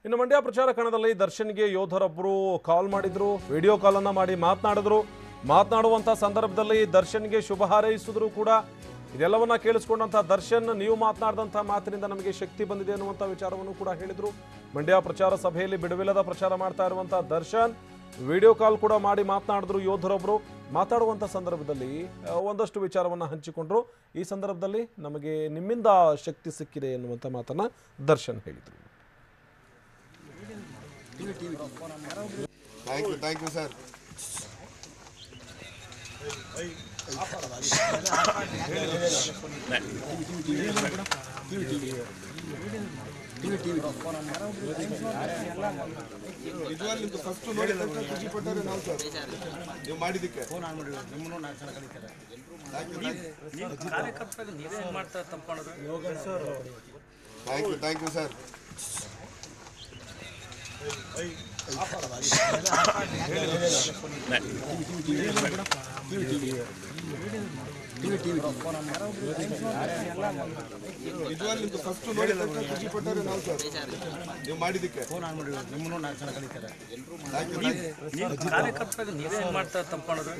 ಇನ್ನು ಮಂಡ್ಯ ಪ್ರಚಾರ ಕಣದಲ್ಲಿ ದರ್ಶನ್ಗೆ ಯೋಧರೊಬ್ಬರು ಕಾಲ್ ಮಾಡಿದ್ರು, ವಿಡಿಯೋ ಕಾಲ್ ಅನ್ನ ಮಾಡಿ ಮಾತನಾಡಿದ್ರು. ಮಾತನಾಡುವಂತ ಸಂದರ್ಭದಲ್ಲಿ ದರ್ಶನ್ಗೆ ಶುಭ ಹಾರೈಸಿದ್ರು ಕೂಡ. ಇದೆಲ್ಲವನ್ನ ಕೇಳಿಸಿಕೊಂಡಂತ ದರ್ಶನ್, ನೀವು ಮಾತನಾಡಿದಂತ ಮಾತಿನಿಂದ ನಮಗೆ ಶಕ್ತಿ ಬಂದಿದೆ ಅನ್ನುವಂತ ವಿಚಾರವನ್ನು ಕೂಡ ಹೇಳಿದ್ರು. ಮಂಡ್ಯ ಪ್ರಚಾರ ಸಭೆಯಲ್ಲಿ ಬಿಡುವಿಲ್ಲದ ಪ್ರಚಾರ ಮಾಡ್ತಾ ಇರುವಂತ ದರ್ಶನ್ ವಿಡಿಯೋ ಕಾಲ್ ಕೂಡ ಮಾಡಿ ಮಾತನಾಡಿದ್ರು ಯೋಧರೊಬ್ಬರು. ಮಾತಾಡುವಂತ ಸಂದರ್ಭದಲ್ಲಿ ಒಂದಷ್ಟು ವಿಚಾರವನ್ನ ಹಂಚಿಕೊಂಡ್ರು. ಈ ಸಂದರ್ಭದಲ್ಲಿ ನಮಗೆ ನಿಮ್ಮಿಂದ ಶಕ್ತಿ ಸಿಕ್ಕಿದೆ ಎನ್ನುವಂತ ಮಾತನ್ನ ದರ್ಶನ್ ಹೇಳಿದ್ರು. Thank you, sir. ನಿಜವಾಗ್ಲೂ ಫಸ್ಟ್ ನೋಡಿ ಖುಷಿ ಪಟ್ಟರೆ ನಾವು ಸರ್ ನೀವು ಮಾಡಿದ್ದಕ್ಕೆ ಕಾರ್ಯಕರ್ತರಿಗೆ ನೀವೇ ಮಾಡ್ತಾರೆ ತಪ್ಪಾಡಿದ್ರೆ ಥ್ಯಾಂಕ್ ಯು ಸರ್. ನಿಜವಾಗ್ಲೂ ಫಸ್ಟ್ ನೋಡಿ ಖುಷಿ ಪಟ್ಟರೆ ನಾವು ಸರ್ ನೀವು ಮಾಡಿದ್ದಕ್ಕೆ ಕಾರ್ಯಕರ್ತರಿಗೆ ನೀವೇ ಮಾಡ್ತಾರೆ ತಪ್ಪಾಡಿದ್ರೆ